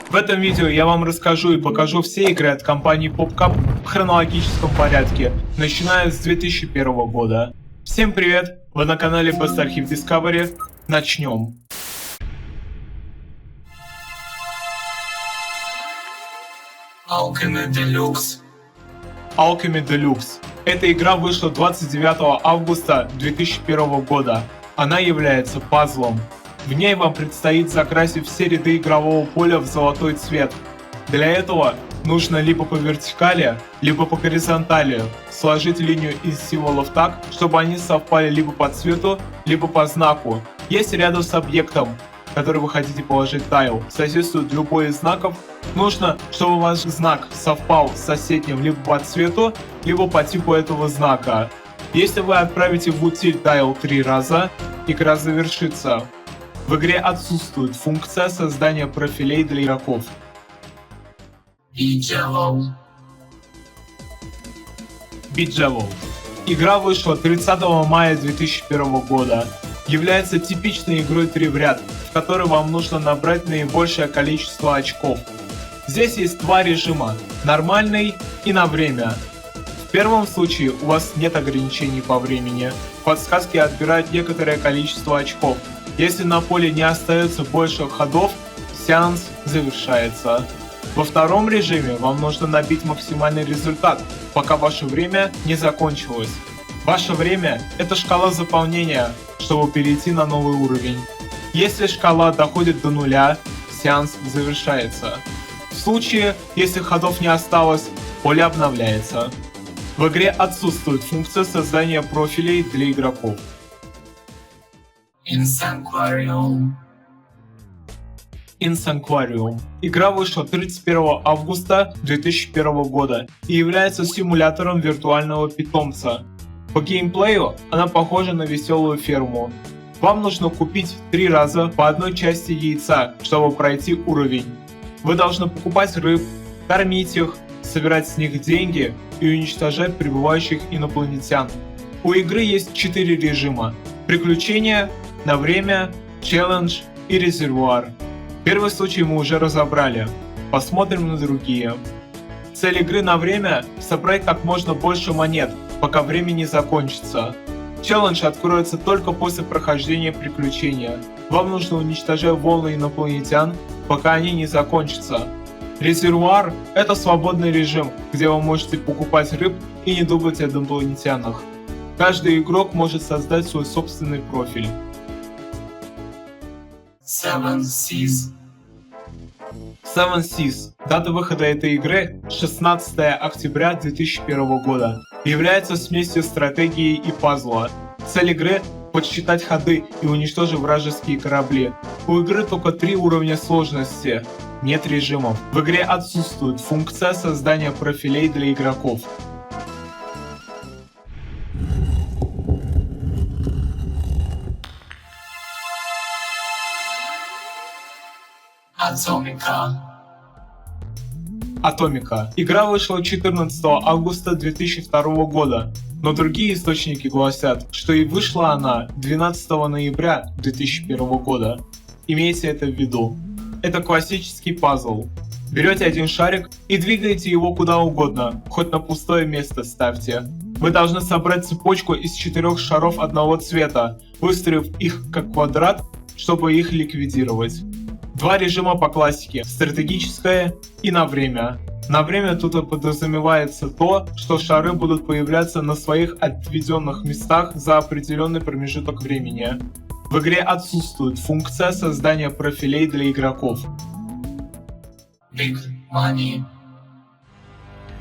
В этом видео я вам расскажу и покажу все игры от компании PopCap в хронологическом порядке, начиная с 2001 года. Всем привет! Вы на канале Best Archive Discovery. Начнем! Alchemy Deluxe. Alchemy Deluxe. Эта игра вышла 29 августа 2001 года. Она является пазлом. В ней вам предстоит закрасить все ряды игрового поля в золотой цвет. Для этого нужно либо по вертикали, либо по горизонтали сложить линию из символов так, чтобы они совпали либо по цвету, либо по знаку. Если рядом с объектом, который вы хотите положить тайл, соседствует любой из знаков, нужно, чтобы ваш знак совпал с соседним либо по цвету, либо по типу этого знака. Если вы отправите в утиль тайл 3 раза, игра завершится. В игре отсутствует функция создания профилей для игроков. Bejeweled. Bejeweled. Игра вышла 30 мая 2001 года. Является типичной игрой 3 в ряд, в которой вам нужно набрать наибольшее количество очков. Здесь есть два режима – нормальный и на время. В первом случае у вас нет ограничений по времени. Подсказки отбирают некоторое количество очков. Если на поле не остается больше ходов, сеанс завершается. Во втором режиме вам нужно набить максимальный результат, пока ваше время не закончилось. Ваше время – это шкала заполнения, чтобы перейти на новый уровень. Если шкала доходит до нуля, сеанс завершается. В случае, если ходов не осталось, поле обновляется. В игре отсутствует функция создания профилей для игроков. Insanquarium. Insanquarium. Игра вышла 31 августа 2001 года и является симулятором виртуального питомца. По геймплею она похожа на веселую ферму. Вам нужно купить 3 раза по одной части яйца, чтобы пройти уровень. Вы должны покупать рыб, кормить их, собирать с них деньги и уничтожать прибывающих инопланетян. У игры есть 4 режима: приключения, на время, челлендж и резервуар. Первый случай мы уже разобрали. Посмотрим на другие. Цель игры на время – собрать как можно больше монет, пока время не закончится. Челлендж откроется только после прохождения приключения. Вам нужно уничтожать волны инопланетян, пока они не закончатся. Резервуар – это свободный режим, где вы можете покупать рыб и не думать о инопланетянах. Каждый игрок может создать свой собственный профиль. Seven Seas. Seven Seas. Дата выхода этой игры 16 октября 2001 года. Является смесью стратегии и пазла. Цель игры – подсчитать ходы и уничтожить вражеские корабли. У игры только 3 уровня сложности. Нет режимов. В игре отсутствует функция создания профилей для игроков. Atomica. Atomica. Игра вышла 14 августа 2002 года, но другие источники гласят, что и вышла она 12 ноября 2001 года. Имейте это в виду. Это классический пазл. Берете один шарик и двигаете его куда угодно, хоть на пустое место ставьте. Вы должны собрать цепочку из 4 шаров одного цвета, выстроив их как квадрат, чтобы их ликвидировать. Два режима по классике – стратегическое и на время. На время тут и подразумевается то, что шары будут появляться на своих отведенных местах за определенный промежуток времени. В игре отсутствует функция создания профилей для игроков. Big Money.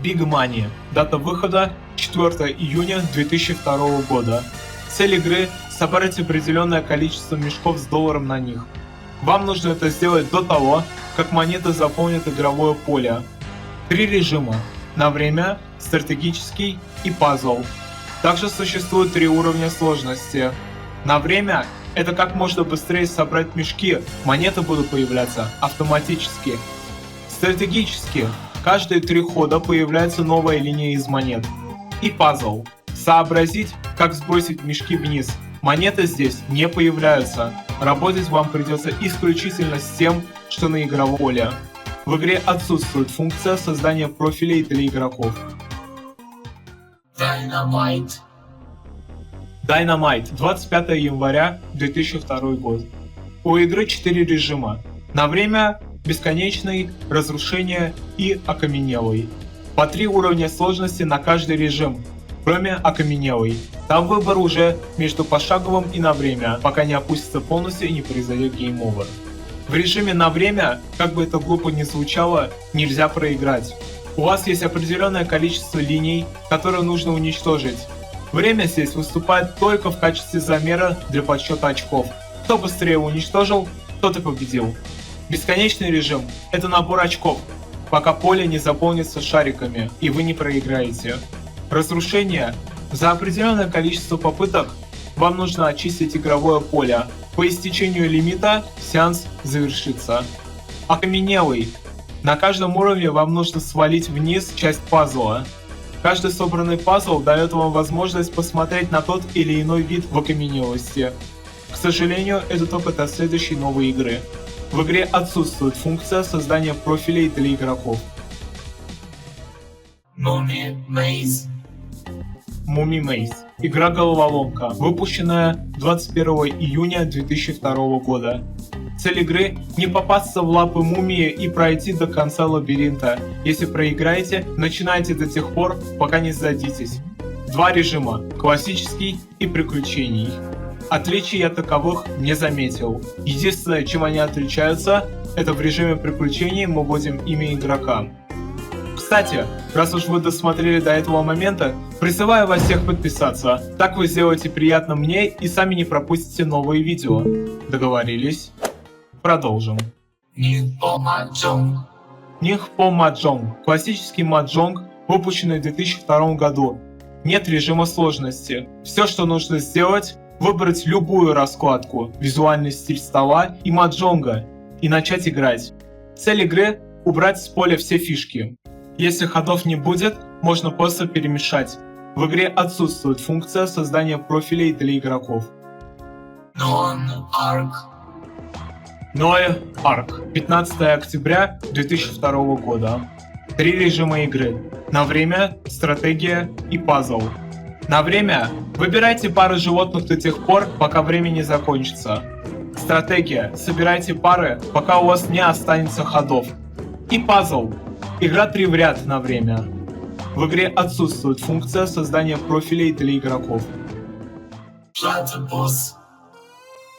Big Money. Дата выхода 4 июня 2002 года. Цель игры – собрать определенное количество мешков с долларом на них. Вам нужно это сделать до того, как монеты заполнят игровое поле. 3 режима – на время, стратегический и пазл. Также существует 3 уровня сложности. На время – это как можно быстрее собрать мешки, монеты будут появляться автоматически. Стратегически – каждые 3 хода появляется новая линия из монет. И пазл – сообразить, как сбросить мешки вниз. Монеты здесь не появляются. Работать вам придется исключительно с тем, что на игровом поле. В игре отсутствует функция создания профилей для игроков. Dynamite. Dynamite, 25 января 2002 год. У игры 4 режима. На время, бесконечный, разрушение и окаменелый. По 3 уровня сложности на каждый режим, кроме окаменелый. Там выбор уже между пошаговым и на время, пока не опустится полностью и не произойдет гейм-овер. В режиме на время, как бы это глупо ни звучало, нельзя проиграть. У вас есть определенное количество линий, которые нужно уничтожить. Время здесь выступает только в качестве замера для подсчета очков. Кто быстрее уничтожил, тот и победил. Бесконечный режим – это набор очков, пока поле не заполнится шариками и вы не проиграете. Разрушение – за определенное количество попыток вам нужно очистить игровое поле. По истечению лимита сеанс завершится. Окаменелый – на каждом уровне вам нужно свалить вниз часть пазла. Каждый собранный пазл дает вам возможность посмотреть на тот или иной вид в окаменелости. К сожалению, это только до следующей новой игры. В игре отсутствует функция создания профилей для игроков. Mummy Maze. Mummy Maze. Игра-головоломка, выпущенная 21 июня 2002 года. Цель игры – не попасться в лапы мумии и пройти до конца лабиринта. Если проиграете, начинайте до тех пор, пока не сдадитесь. 2 режима – классический и приключений. Отличий я таковых не заметил. Единственное, чем они отличаются, это в режиме приключений мы вводим имя игрока. Кстати, раз уж вы досмотрели до этого момента, призываю вас всех подписаться. Так вы сделаете приятно мне и сами не пропустите новые видео. Договорились? Продолжим. Ningpo Mahjong. Ningpo Mahjong. Классический маджонг, выпущенный в 2002 году. Нет режима сложности. Все, что нужно сделать, выбрать любую раскладку, визуальный стиль стола и маджонга и начать играть. Цель игры – убрать с поля все фишки. Если ходов не будет, можно просто перемешать. В игре отсутствует функция создания профилей для игроков. Non Arc. Noe Arc, 15 октября 2002 года. 3 режима игры. На время, стратегия и пазл. На время выбирайте пары животных до тех пор, пока время не закончится. Стратегия. Собирайте пары, пока у вас не останется ходов. И пазл. Игра 3 в ряд на время. В игре отсутствует функция создания профилей для игроков. Platypus.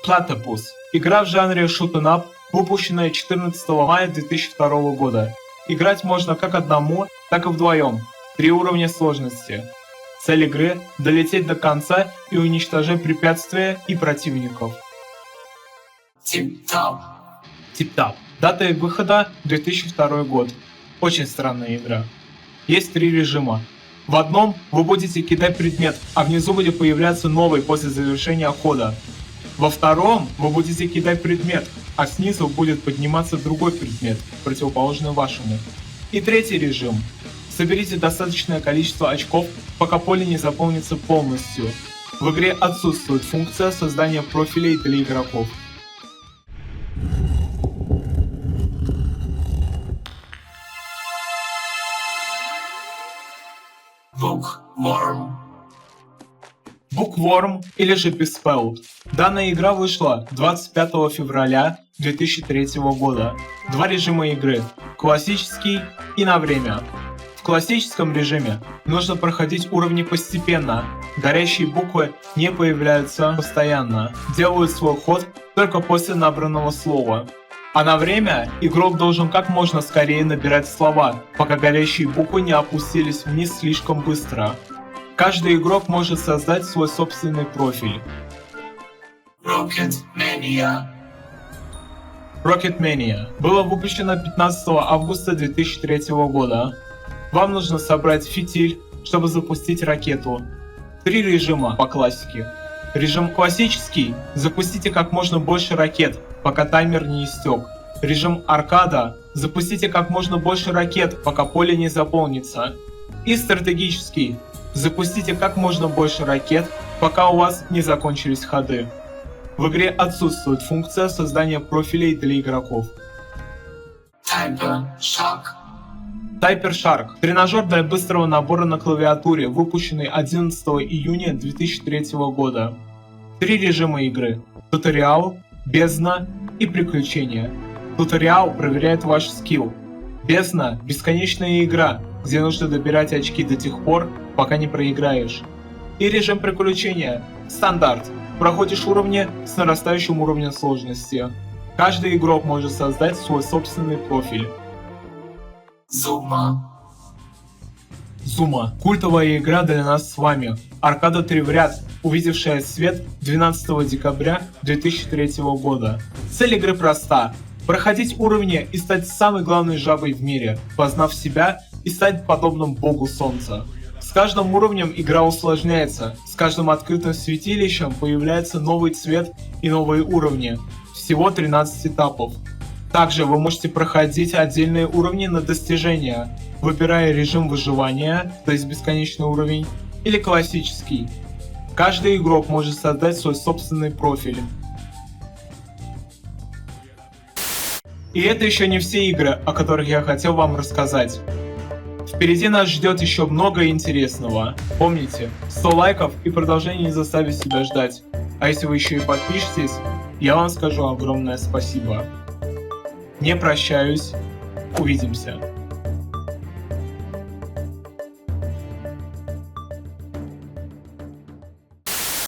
Platypus. Игра в жанре shoot 'em up, выпущенная 14 мая 2002 года. Играть можно как одному, так и вдвоем. 3 уровня сложности. Цель игры – долететь до конца и уничтожать препятствия и противников. Tip Top. Тип-тап. Дата выхода – 2002 год. Очень странная игра. Есть 3 режима. В одном вы будете кидать предмет, а внизу будет появляться новый после завершения хода. Во втором вы будете кидать предмет, а снизу будет подниматься другой предмет, противоположный вашему. И третий режим. Соберите достаточное количество очков, пока поле не заполнится полностью. В игре отсутствует функция создания профилей для игроков. Bookworm. Bookworm или же Bespelled. Данная игра вышла 25 февраля 2003 года. 2 режима игры. Классический и на время. В классическом режиме нужно проходить уровни постепенно. Горящие буквы не появляются постоянно. Делают свой ход только после набранного слова. А на время игрок должен как можно скорее набирать слова, пока горящие буквы не опустились вниз слишком быстро. Каждый игрок может создать свой собственный профиль. Rocketmania. Rocketmania было выпущено 15 августа 2003 года. Вам нужно собрать фитиль, чтобы запустить ракету. 3 режима по классике. Режим классический – запустите как можно больше ракет, пока таймер не истек. Режим аркада – запустите как можно больше ракет, пока поле не заполнится. И стратегический – запустите как можно больше ракет, пока у вас не закончились ходы. В игре отсутствует функция создания профилей для игроков. Typer Shock. Typer Shark – тренажер для быстрого набора на клавиатуре, выпущенный 11 июня 2003 года. 3 режима игры – туториал, бездна и приключения. Туториал проверяет ваш скилл. Бездна – бесконечная игра, где нужно добирать очки до тех пор, пока не проиграешь. И режим приключения – стандарт. Проходишь уровни с нарастающим уровнем сложности. Каждый игрок может создать свой собственный профиль. Zuma. Zuma – культовая игра для нас с вами. Аркада 3 в ряд, увидевшая свет 12 декабря 2003 года. Цель игры проста – проходить уровни и стать самой главной жабой в мире, познав себя и стать подобным богу солнца. С каждым уровнем игра усложняется, с каждым открытым святилищем появляется новый цвет и новые уровни. Всего 13 этапов. Также вы можете проходить отдельные уровни на достижения, выбирая режим выживания, то есть бесконечный уровень, или классический. Каждый игрок может создать свой собственный профиль. И это еще не все игры, о которых я хотел вам рассказать. Впереди нас ждет еще много интересного. Помните, 100 лайков и продолжение не заставит себя ждать. А если вы еще и подпишетесь, я вам скажу огромное спасибо. Не прощаюсь, увидимся.